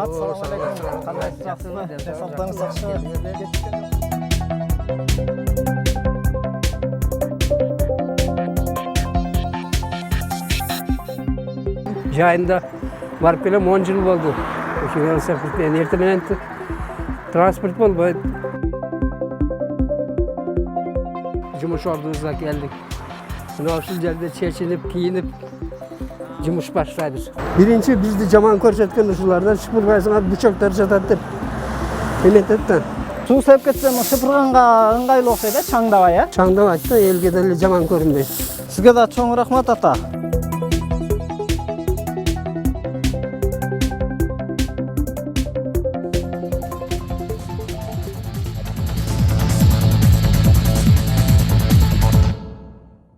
Assalamualaikum. Qanday yaxshimi? Sog'lig'ingiz yaxshimi? Жайында барып келем 10 жыл болды. Ошо велосипедтен эрте менен транспорт болбойт. Жумуш ордубузга келдик. Мына ушул жерде чечинип, кийинип жумуш баштайбыз. Биринчи бизди жаман көрсөткөн ушулардан шыпырбайсыңар, бучоктор жатат деп эметет да. Суу сеп кетсе, шыпырганга ыңгайлуу окшойт, чаңдабай, Чаңдабайт да, элге деле жаман көрүнбөйт. Сизге да чоң рахмат ата.